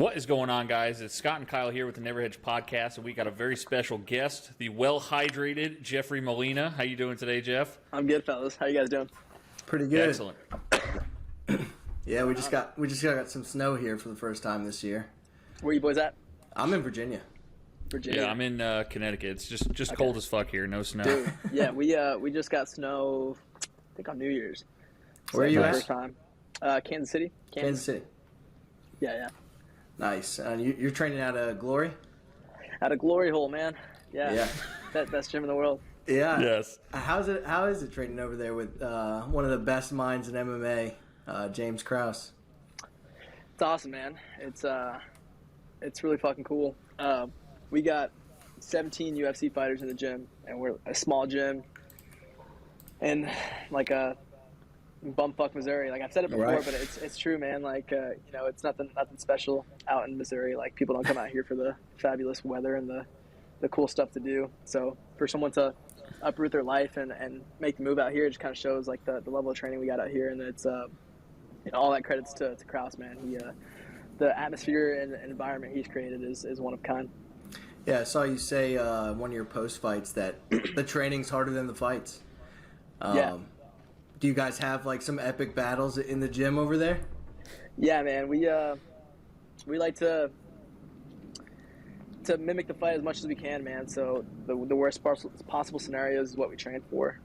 What is going on, guys? It's Scott and Kyle here with the NeverHedge podcast, and we got a very special guest, the well-hydrated Jeffrey Molina. How you doing today, Jeff? I'm good, fellas. How you guys doing? Pretty good. Excellent. Yeah, we just got some snow here for the first time this year. Where you boys at? I'm in Virginia. Yeah, I'm in Connecticut. It's just cold as fuck here. No snow. Dude, yeah, we just got snow, I think on New Year's. Where are you at? First time. Kansas City. Kansas City. Yeah. Nice. You're training out of Glory? Out of Glory Hole, man. Yeah. Best gym in the world. Yeah. Yes. How is it training over there with one of the best minds in MMA, James Krause? It's awesome, man. It's really fucking cool. We got 17 UFC fighters in the gym, and we're a small gym, and like a bumfuck Missouri. Like I've said it before, Right. but it's true, man. Like it's nothing special out in Missouri. Like people don't come out here for the fabulous weather and the cool stuff to do. So for someone to uproot their life and make the move out here, it just kind of shows like the level of training we got out here, and it's all that credits to Krause, man. He the atmosphere and environment he's created is one of a kind. Yeah, I saw you say one of your post fights that the training's harder than the fights. Yeah. Do you guys have like some epic battles in the gym over there? Yeah, man. We like to mimic the fight as much as we can, man. So the worst possible scenarios is what we train for.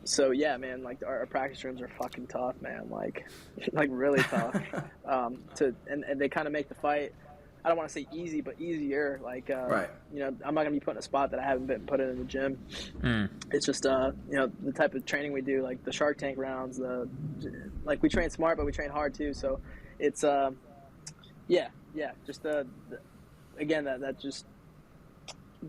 So yeah, man. Like our practice rooms are fucking tough, man. Like really tough. And they kind of make the fight, I don't want to say easy, but easier. Like, Right. I'm not gonna be put in a spot that I haven't been put in the gym. It's just, the type of training we do, like the Shark Tank rounds. Like we train smart, but we train hard too. So it's, just again that just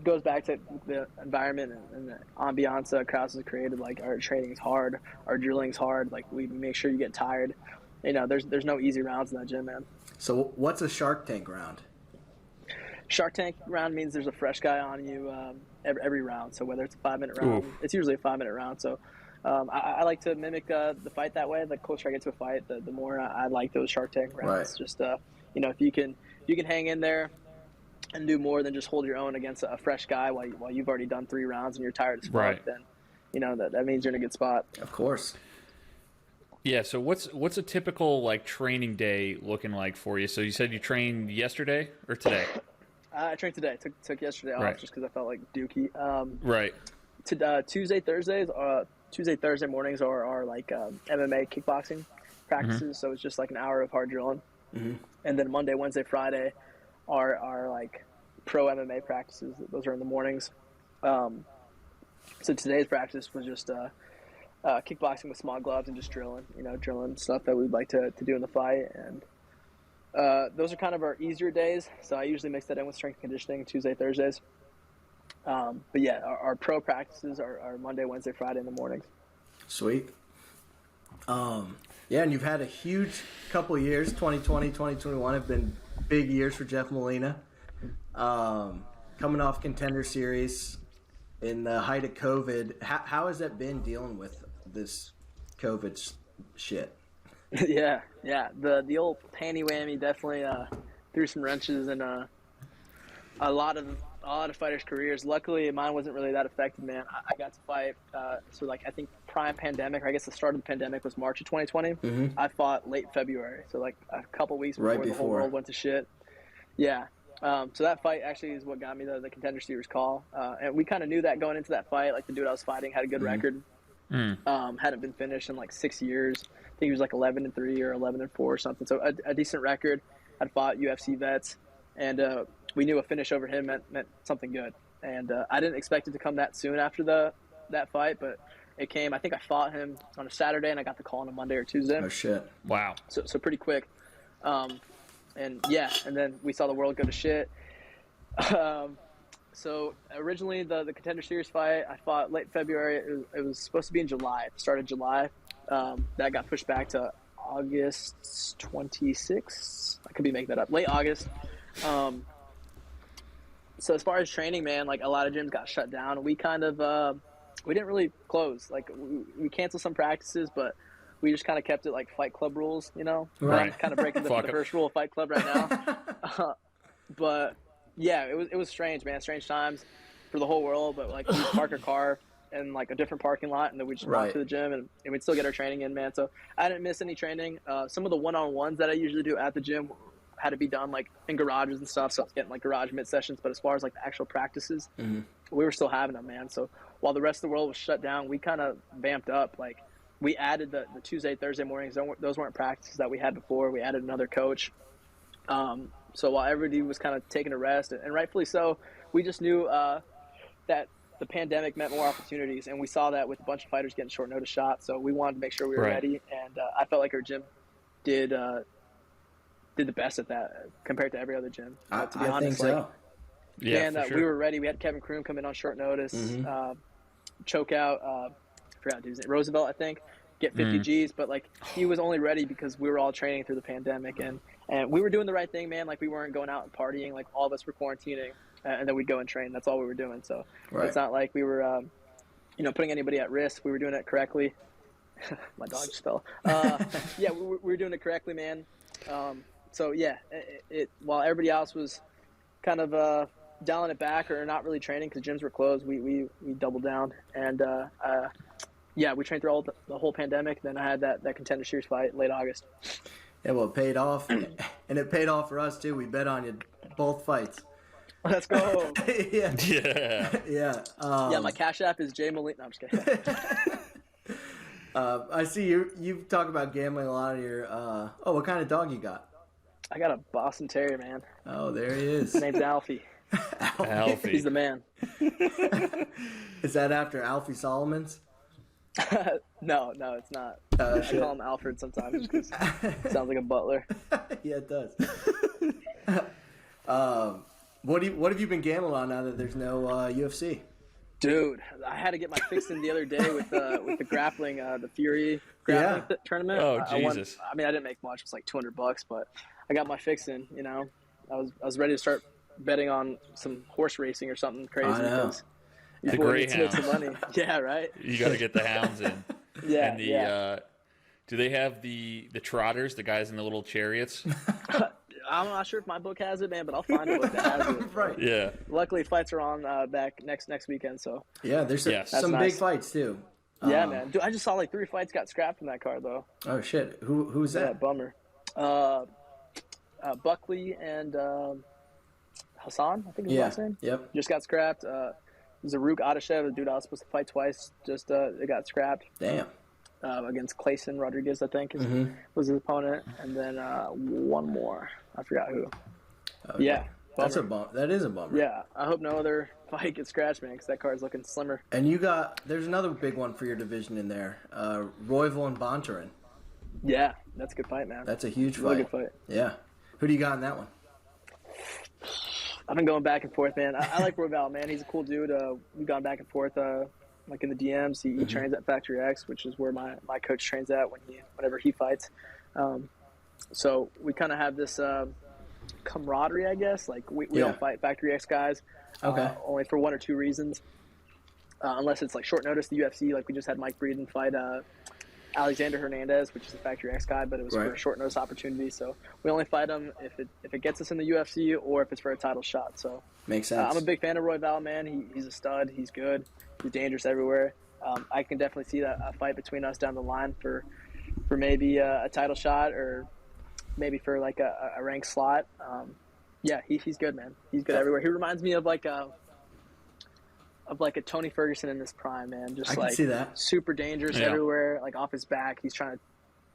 goes back to the environment and the ambiance Krause has created. Like our training's hard, our drilling's hard. Like we make sure you get tired. There's no easy rounds in that gym, man. So what's a Shark Tank round? Shark Tank round means there's a fresh guy on you every round. So whether it's a 5-minute round, it's usually a 5-minute round. So I like to mimic the fight that way. The closer I get to a fight, the more I like those Shark Tank rounds. Right. Just if you can hang in there and do more than just hold your own against a fresh guy while you've already done 3 rounds and you're tired as fuck, Right. then that means you're in a good spot. Of course. Yeah. So what's a typical like training day looking like for you? So you said you trained yesterday or today? I trained today. Took yesterday off Right. just because I felt like dookie. Right. Tuesday, Thursday mornings are like MMA kickboxing practices. So it's just like an hour of hard drilling. And then Monday, Wednesday, Friday are like pro MMA practices. Those are in the mornings. So today's practice was just kickboxing with small gloves and just drilling stuff that we'd like to do in the fight. And those are kind of our easier days. So I usually mix that in with strength and conditioning Tuesday, Thursdays. But yeah, our pro practices are Monday, Wednesday, Friday in the mornings. Sweet. Yeah, and you've had a huge couple of years. 2020, 2021 have been big years for Jeff Molina. Coming off Contender Series in the height of COVID, how has that been dealing with this COVID shit? Yeah. The old panty whammy definitely threw some wrenches in a lot of fighters' careers. Luckily, mine wasn't really that affected, man. I got to fight. So like I think prime pandemic, or I guess the start of the pandemic was March of 2020. I fought late February, so like a couple weeks before the whole world went to shit. Yeah. So that fight actually is what got me the Contender Series call. And we kind of knew that going into that fight. Like the dude I was fighting had a good record. Hadn't been finished in like 6 years. I think he was like 11-3 or 11-4 or something. So a decent record. I'd fought UFC vets, and we knew a finish over him meant something good. And I didn't expect it to come that soon after that fight, but it came. I think I fought him on a Saturday, and I got the call on a Monday or Tuesday. Oh shit! Wow. So pretty quick. And then we saw the world go to shit. So originally the Contender Series fight, I fought late February. It was supposed to be in July. It started July. That got pushed back to August 26th. I could be making that up. Late August. So as far as training, man, like a lot of gyms got shut down. We kind of we didn't really close. Like we canceled some practices, but we just kind of kept it like Fight Club rules, you know. Right. I'm kind of breaking the first rule of Fight Club right now. But yeah, it was strange, man. Strange times for the whole world. But like, we'd park our car in like a different parking lot, and then we'd just walk to the gym, and we'd still get our training in, man. So I didn't miss any training. Some of the one-on-ones that I usually do at the gym had to be done like in garages and stuff, so I was getting like garage mid sessions. But as far as like the actual practices, we were still having them, man. So while the rest of the world was shut down, we kind of vamped up. Like, we added the Tuesday, Thursday mornings. Those weren't practices that we had before. We added another coach. So while everybody was kind of taking a rest, and rightfully so, we just knew that the pandemic meant more opportunities, and we saw that with a bunch of fighters getting short notice shots. So we wanted to make sure we were ready, and I felt like our gym did the best at that compared to every other gym. To be honest, think so. We were ready. We had Kevin Kroom come in on short notice, choke out. I forgot his name, Roosevelt, I think. Get 50 Gs, but like, he was only ready because we were all training through the pandemic, and we were doing the right thing, man. Like, we weren't going out and partying. Like, all of us were quarantining, and then we'd go and train. That's all we were doing. So it's not like we were, putting anybody at risk. We were doing it correctly. My dog just fell. We were doing it correctly, man. So yeah, while everybody else was kind of dialing it back or not really training because gyms were closed, we doubled down, and we trained through the whole pandemic. Then I had that Contender Series fight late August. Yeah, well, it paid off, and it paid off for us too. We bet on you both fights. Let's go. Yeah. My Cash App is J Molina. No, I'm just kidding. I see you talk about gambling a lot of your. What kind of dog you got? I got a Boston Terrier, man. Oh, there he is. His name's Alfie. Alfie. He's the man. Is that after Alfie Solomon's? No, it's not. I call him Alfred sometimes because it sounds like a butler. Yeah, it does. What have you been gambling on now that there's no UFC? Dude, I had to get my fix in the other day with the grappling, the Fury grappling tournament. Oh, Jesus. I didn't make much. It was like $200, but I got my fix in. You know, I was ready to start betting on some horse racing or something crazy. I know. The Greyhounds. Some money. Yeah, right. You got to get the hounds in. Yeah. And do they have the trotters, the guys in the little chariots? I'm not sure if my book has it, man, but I'll find a book that has it. Right. Yeah. Luckily, fights are on back next weekend, so. Yeah, there's some nice. big fights too. Yeah, man. Dude, I just saw like 3 fights got scrapped from that card though. Oh shit. Who's that? Yeah, bummer. Buckley and Hassan, I think is his last name. Yep. Just got scrapped. Zaruk Adashev, the dude I was supposed to fight twice, just it got scrapped. Damn. Against Clayson Rodriguez, I think, was his opponent, and then one more. I forgot who. Okay. Yeah, that's a bummer. That is a bummer. Yeah, I hope no other fight gets scratched, man, because that card's looking slimmer. And there's another big one for your division in there, Royval and Bontarin. Yeah, that's a good fight, man. That's a huge fight. Really good fight. Yeah. Who do you got in that one? I've been going back and forth, man. I like Royval, man. He's a cool dude. We've gone back and forth, like in the DMs. He trains at Factory X, which is where my coach trains at whenever he fights. So we kind of have this camaraderie, I guess. Like we don't fight Factory X guys, only for 1 or 2 reasons. Unless it's like short notice, the UFC. Like we just had Mike Breeden fight Alexander Hernandez, which is a Factory X guy, but it was for a short notice opportunity. So we only fight him if it gets us in the UFC or if it's for a title shot. So makes sense. I'm a big fan of Royval, man. He's a stud. He's good. He's dangerous everywhere. I can definitely see a fight between us down the line for maybe a title shot or maybe for like a ranked slot. He's good, man. He's good everywhere. He reminds me of like a Tony Ferguson in his prime, man. Just I can see that. Super dangerous everywhere. Like off his back, he's trying to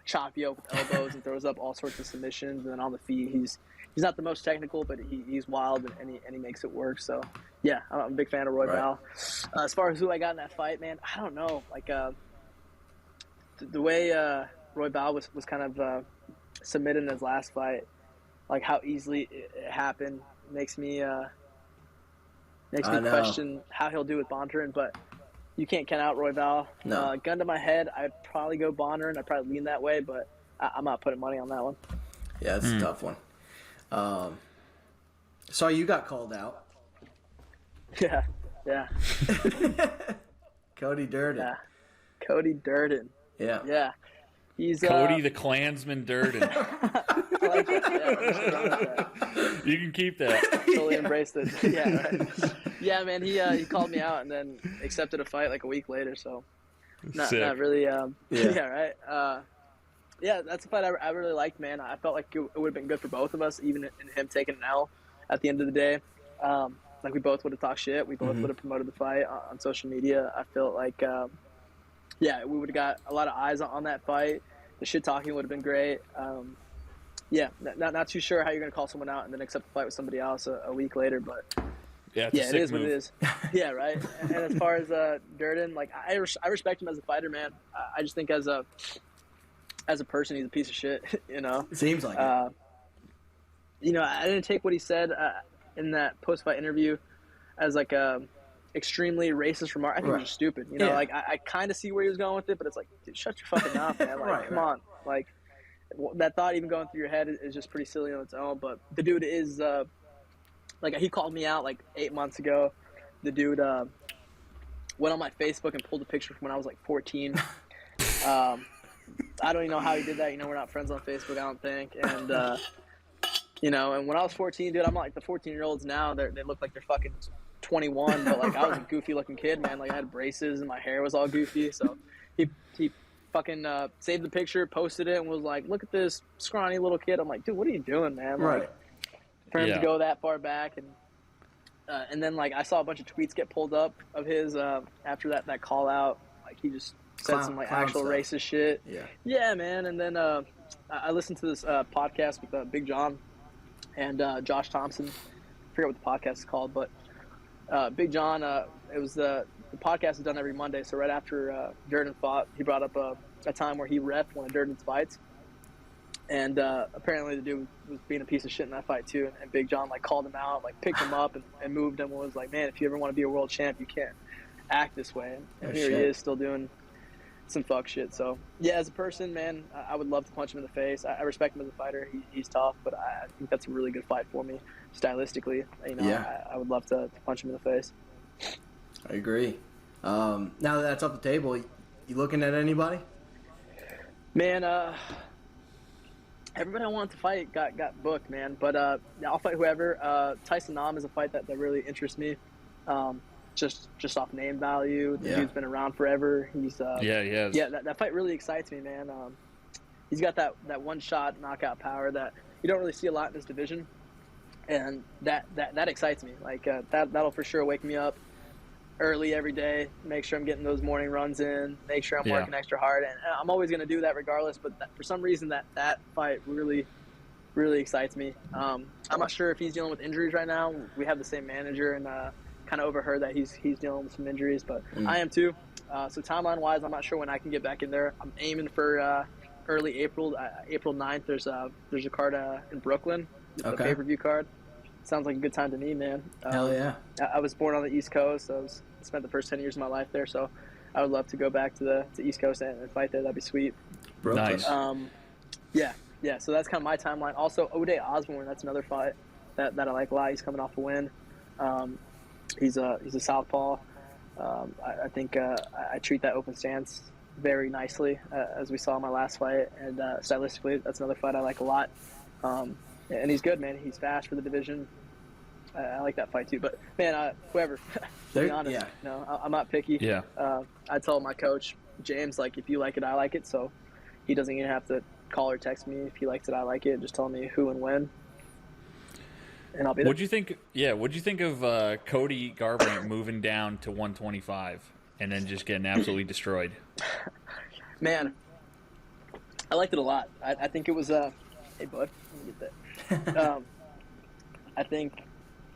chop you up with elbows and throws up all sorts of submissions. And then on the feet, he's not the most technical, but he's wild and he makes it work. So yeah, I'm a big fan of Royval. Right. As far as who I got in that fight, man, I don't know. Like the way Royval was kind of submitted in his last fight, like how easily it happened, makes me question how he'll do with Bontarin. But you can't count out Royval. No. Gun to my head, I'd probably go Bontarin. I'd probably lean that way, but I'm not putting money on that one. Yeah, it's a tough one. So you got called out. Yeah. Cody Durden. Yeah. Cody Durden. Yeah. Yeah. He's Cody the Klansman Durden. I like that. Yeah, we should run with that. You can keep that. Totally embraced it. Yeah, right. Yeah, man. He called me out and then accepted a fight like a week later. So not really. Yeah, right. Yeah, that's a fight I really liked, man. I felt like it would have been good for both of us, even in him taking an L at the end of the day. Like we both would have talked shit. We both would have promoted the fight on social media. I felt like, yeah, we would have got a lot of eyes on that fight. The shit talking would have been great. Yeah, not too sure how you're going to call someone out and then accept the fight with somebody else a week later, but yeah, it is what it is. Yeah, right. And as far as Durden, like I respect him as a fighter, man. I just think as a person, he's a piece of shit. You know, It seems like it. You know, I didn't take what he said in that post-fight interview as like a extremely racist remark. I think it was just stupid. You know, like I kind of see where he was going with it, but it's like, dude, shut your fucking mouth, man. Like, come on, like. That thought even going through your head is just pretty silly on its own. But the dude is like, he called me out like 8 months ago. The dude went on my Facebook and pulled a picture from when I was like 14. I don't even know how he did that. You know, we're not friends on Facebook, I don't think. And you know, and when I was 14, dude, I'm like the 14-year-olds now. They look like they're fucking 21, but like I was a goofy looking kid, man. Like I had braces and my hair was all goofy. So he fucking saved the picture, posted it, and was like, "Look at this scrawny little kid." I'm like, "Dude, what are you doing, man?" Like, for him to go that far back, and then like I saw a bunch of tweets get pulled up of his after that call out. Like he just said some like actual stuff. Racist shit. Yeah, man. And then I listened to this podcast with Big John and Josh Thompson. I forget what the podcast is called, but Big John. It was the podcast is done every Monday. So right after Durden fought, he brought up a time where he reffed one of Durden's fights, and apparently the dude was being a piece of shit in that fight too. And Big John like called him out, like picked him up and moved him. And was like, man, if you ever want to be a world champ, you can't act this way. And here he is still doing some fuck shit. So yeah, as a person, man, I would love to punch him in the face. I respect him as a fighter. He's tough, but I think that's a really good fight for me stylistically. You know, I would love to punch him in the face. I agree. Now that that's off the table, you looking at anybody? Man, everybody I wanted to fight got booked, man. But I'll fight whoever. Tyson Nam is a fight that really interests me. Just off name value. The dude's been around forever. He's that fight really excites me, man. He's got that one shot knockout power that you don't really see a lot in this division, and that excites me. Like that'll for sure wake me up early every day, make sure I'm getting those morning runs in, make sure I'm working extra hard, and I'm always going to do that regardless, but for some reason that fight really excites me. I'm not sure if he's dealing with injuries right now. We have the same manager, and kind of overheard that he's dealing with some injuries, but I am too. So timeline wise, I'm not sure when I can get back in there. I'm aiming for early April 9th. There's a card in Brooklyn, a pay-per-view card. Sounds like a good time to me, man. Hell yeah. I was born on the East Coast. I spent the first 10 years of my life there, so I would love to go back to the East Coast and fight there. That'd be sweet. Brooklyn. Nice. Yeah. So that's kind of my timeline. Also, O'Day Osborne. That's another fight that I like a lot. He's coming off a win. He's a southpaw. I think I treat that open stance very nicely, as we saw in my last fight. And stylistically, that's another fight I like a lot. And he's good, man. He's fast for the division. I like that fight too. But man, whoever, to be honest, you know, I'm not picky. Yeah. I tell my coach James, like, if you like it, I like it. So he doesn't even have to call or text me. If he likes it, I like it. Just tell me who and when, and I'll be there. What'd you think? Yeah. What'd you think of Cody Garbrandt moving down to 125 and then just getting absolutely destroyed? Man, I liked it a lot. I think it was hey bud, let me get that. I think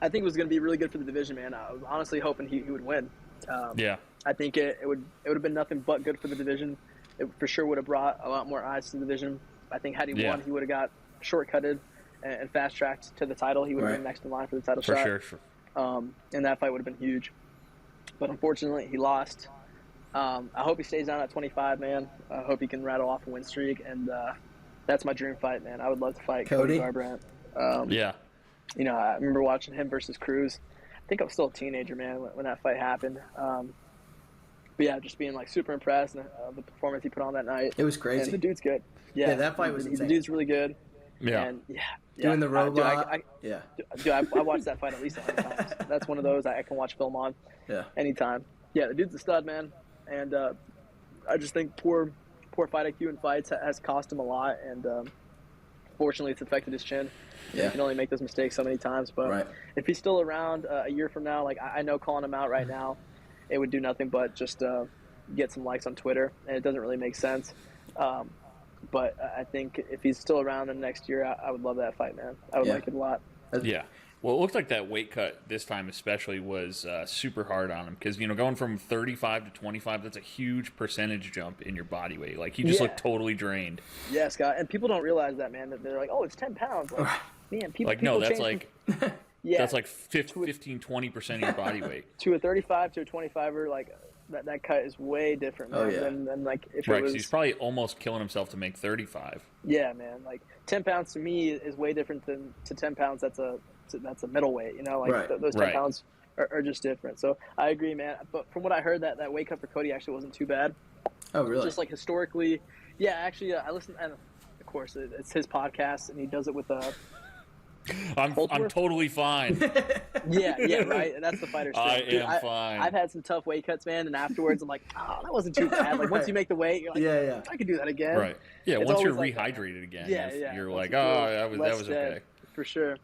it was going to be really good for the division, man. I was honestly hoping he would win. I think it would have been nothing but good for the division. It for sure would have brought a lot more eyes to the division. I think had he won, he would have got shortcutted and fast tracked to the title. He would have been next in line for the title shot. For sure. And that fight would have been huge. But unfortunately, he lost. I hope he stays down at 25, man. I hope he can rattle off a win streak, and that's my dream fight, man. I would love to fight Cody Garbrandt. You know, I remember watching him versus Krause. I think I was still a teenager, man, when that fight happened. yeah, just being like super impressed and the performance he put on that night. It was crazy. And the dude's good. Yeah, that fight was insane. The dude's really good. Yeah. And doing the robot. Dude, I watched that fight at least 100 times. That's one of those I can watch film on. Yeah. Anytime. Yeah, the dude's a stud, man. And I just think poor fight IQ in fights has cost him a lot, and fortunately it's affected his chin. Yeah. He can only make those mistakes so many times. But if he's still around a year from now, like I know calling him out right now, it would do nothing but just get some likes on Twitter, and it doesn't really make sense. But I think if he's still around in the next year, I would love that fight, man. I would like it a lot. Yeah. Well, it looked like that weight cut this time especially was super hard on him because, going from 35 to 25, that's a huge percentage jump in your body weight. Like, he just looked totally drained. Yeah, Scott. And people don't realize that, man. That they're like, oh, it's 10 pounds. Like, man, people no, that's change like that's like 15, 20% of your body weight. To a 35 to a 25er, like, that cut is way different, man, than like if it was. He's probably almost killing himself to make 35. Yeah, man. Like, 10 pounds to me is way different than to 10 pounds that's a middleweight, like those 10 pounds are just different. So I agree, man. But from what I heard, that weight cut for Cody actually wasn't too bad. Oh, really? Just like historically, yeah. Actually, I listened, and of course, it's his podcast, and he does it with I'm totally fine. yeah, right. And that's the fighter's thing. I am fine. I've had some tough weight cuts, man, and afterwards I'm like, oh, that wasn't too bad. Like once you make the weight, you're like, I could do that again. Right. Yeah. It's once you're like rehydrated again, you're once like, that was dead, okay. For sure.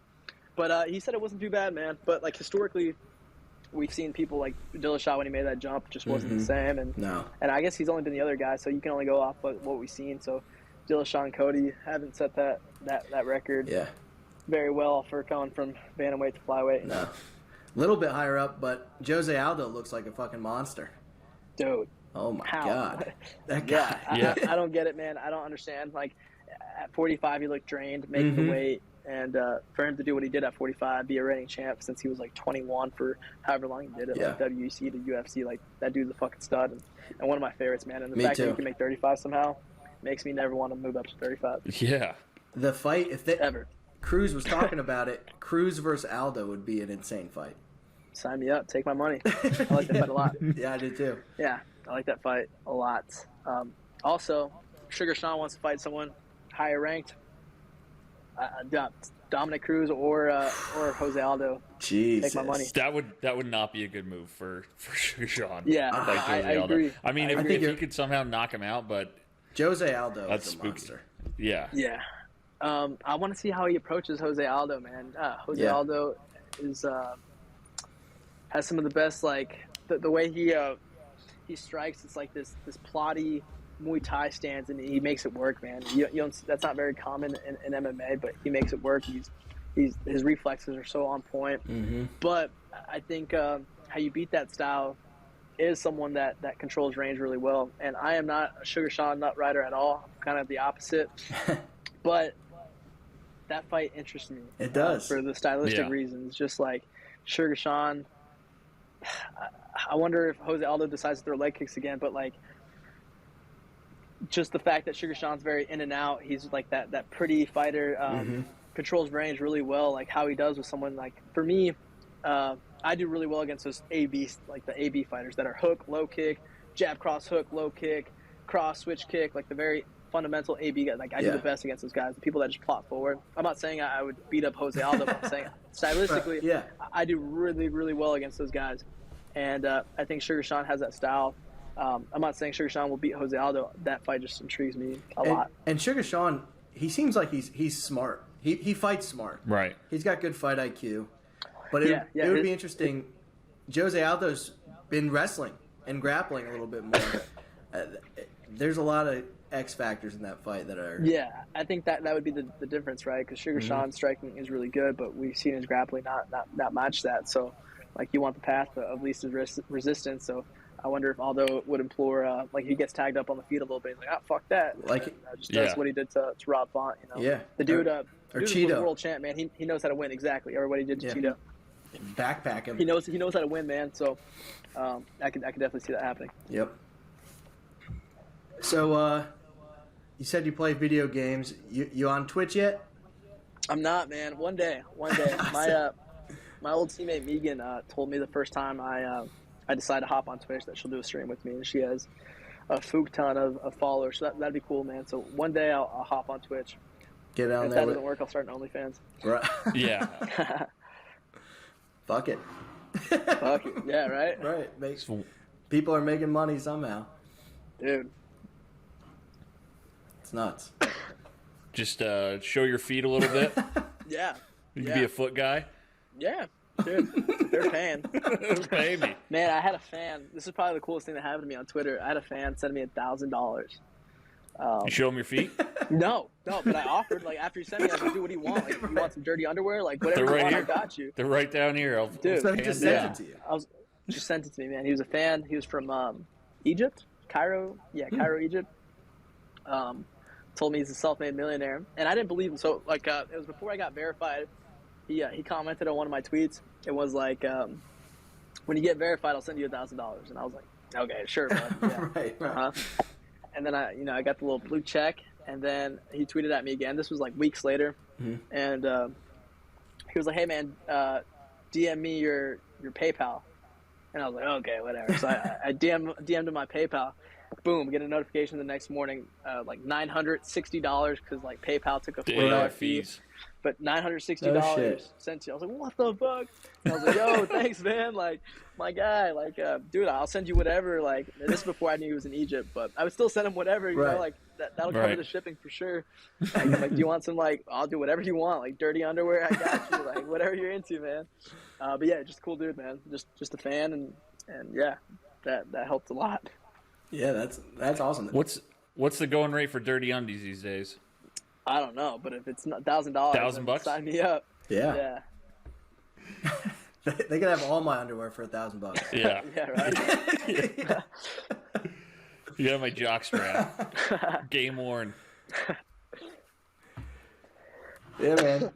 But he said it wasn't too bad, man. But like historically, we've seen people like Dillashaw when he made that jump just wasn't the same, and I guess he's only been the other guy, so you can only go off what we've seen. So Dillashaw and Cody haven't set that record very well for going from bantamweight to flyweight. No, a little bit higher up, but Jose Aldo looks like a fucking monster, dude. Oh my god, that guy. Yeah, I don't get it, man. I don't understand. Like at 45, he looked drained, making the weight. And for him to do what he did at 45, be a reigning champ since he was like 21 for however long he did it, like WEC to UFC, like that dude's a fucking stud and one of my favorites, man. And the fact that he can make 35 somehow makes me never want to move up to 35. Yeah. The fight, Cruz was talking about it, Cruz versus Aldo would be an insane fight. Sign me up. Take my money. I like that fight a lot. Yeah, I did too. Yeah, I like that fight a lot. Also, Sugar Sean wants to fight someone higher ranked. Dominic Cruz or Jose Aldo. Jesus. Take my money. That would not be a good move for Sugar Sean. Yeah, I agree. I mean, if you could somehow knock him out, but Jose Aldo that's is a spooky. monster. Yeah. Yeah. I want to see how he approaches Jose Aldo, man. Jose Aldo is has some of the best, like the way he strikes. It's like this plotty Muay Thai stance, and he makes it work, man. You don't, that's not very common in MMA, but he makes it work. His reflexes are so on point. But I think how you beat that style is someone that controls range really well. And I am not a Sugar Sean nut rider at all. I'm kind of the opposite. But that fight interests me. It does. For the stylistic reasons. Just like Sugar Sean, I wonder if Jose Aldo decides to throw leg kicks again, but like just the fact that Sugar Sean's very in and out, he's like that pretty fighter, controls range really well, like how he does with someone like, for me, I do really well against those AB, like the AB fighters that are hook, low kick, jab, cross, hook, low kick, cross, switch kick, like the very fundamental AB guys. Like I do the best against those guys, the people that just plot forward. I'm not saying I would beat up Jose Aldo, but I'm saying stylistically, I do really, really well against those guys. And I think Sugar Sean has that style. I'm not saying Sugar Sean will beat Jose Aldo. That fight just intrigues me a lot. And Sugar Sean, he seems like he's smart. He fights smart. Right. He's got good fight IQ. But it would be interesting. Jose Aldo's been wrestling and grappling a little bit more. There's a lot of X factors in that fight that are. Yeah, I think that would be the difference, right? Because Sugar Sean's striking is really good, but we've seen his grappling not match that. So, like, you want the path of least resistance. So, I wonder if Aldo would implore, like, he gets tagged up on the feet a little bit. He's like, fuck that. Like, that's what he did to Rob Font, you know? Yeah. The dude, or was Cheeto. world champ, man. He knows how to win, exactly. Everybody did to Cheeto. Backpack him. He knows how to win, man. So, I can definitely see that happening. Yep. So, you said you play video games. You on Twitch yet? I'm not, man. One day. My old teammate Megan told me the first time I I decide to hop on Twitch, that she'll do a stream with me, and she has a fuck ton of followers. So that'd be cool, man. So one day I'll hop on Twitch. Get on if there. If that doesn't work, I'll start an OnlyFans. Right. Yeah. Fuck it. Fuck it. Yeah, right? Right. People are making money somehow. Dude. It's nuts. Just show your feet a little bit. Yeah. You can be a foot guy. Yeah. Dude, they're paying. Who's paying me? Man, I had a fan. This is probably the coolest thing that happened to me on Twitter. I had a fan send me $1,000. You show them your feet? No, but I offered, like, after you sent me, I was like, dude, what do you want? Like, you want some dirty underwear? Like, whatever They're right you want, here. I got you. They're right down here. Dude, so he just sent it to you. Just sent it to me, man. He was a fan. He was from Egypt, Cairo. Yeah, Cairo, Egypt. Told me he's a self-made millionaire, and I didn't believe him. So, like, it was before I got verified. He commented on one of my tweets. It was like, when you get verified, I'll send you $1,000. And I was like, okay, sure, bud. Yeah. Right. And then I got the little blue check, and then he tweeted at me again. This was like weeks later, and he was like, "Hey man, DM me your PayPal," and I was like, "Okay, whatever." So I DM'd him my PayPal. Boom, get a notification the next morning, like $960 because like PayPal took a $40 fee. But $960 sent to you. I was like, what the fuck? And I was like, yo, thanks, man. Like, my guy, like, dude, I'll send you whatever. Like, this is before I knew he was in Egypt, but I would still send him whatever, you know, like, that'll cover the shipping for sure. Like, do you want some, like, I'll do whatever you want, like, dirty underwear, I got you, like, whatever you're into, man. But yeah, just a cool dude, man. Just a fan, and yeah, that helped a lot. Yeah, that's awesome. What's the going rate for dirty undies these days? I don't know, but if it's $1,000, $1,000? sign me up. Yeah. They could have all my underwear for $1,000. Yeah. Yeah, right. Yeah. You got my jock strap. Game worn. Yeah, man.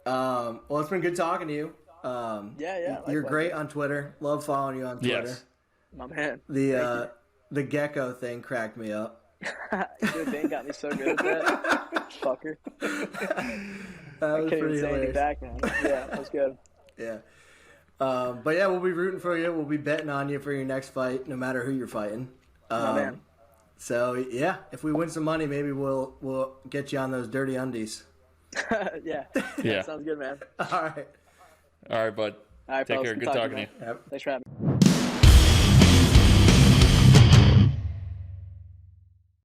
Well, it's been good talking to you. Yeah. You're great on Twitter. Love following you on Twitter. Yes. My man. The gecko thing cracked me up. Dude, Dane got me so good at that. Fucker. That was I couldn't pretty even say anything hilarious. back, man. Yeah, that was good. Yeah. But yeah, we'll be rooting for you. We'll be betting on you for your next fight, no matter who you're fighting. My man. So yeah, if we win some money, maybe we'll get you on those dirty undies. Yeah. Yeah. Sounds good, man. All right. All right, bud. All right, Take fellas, care. Good talking to you. Yep. Thanks for having me.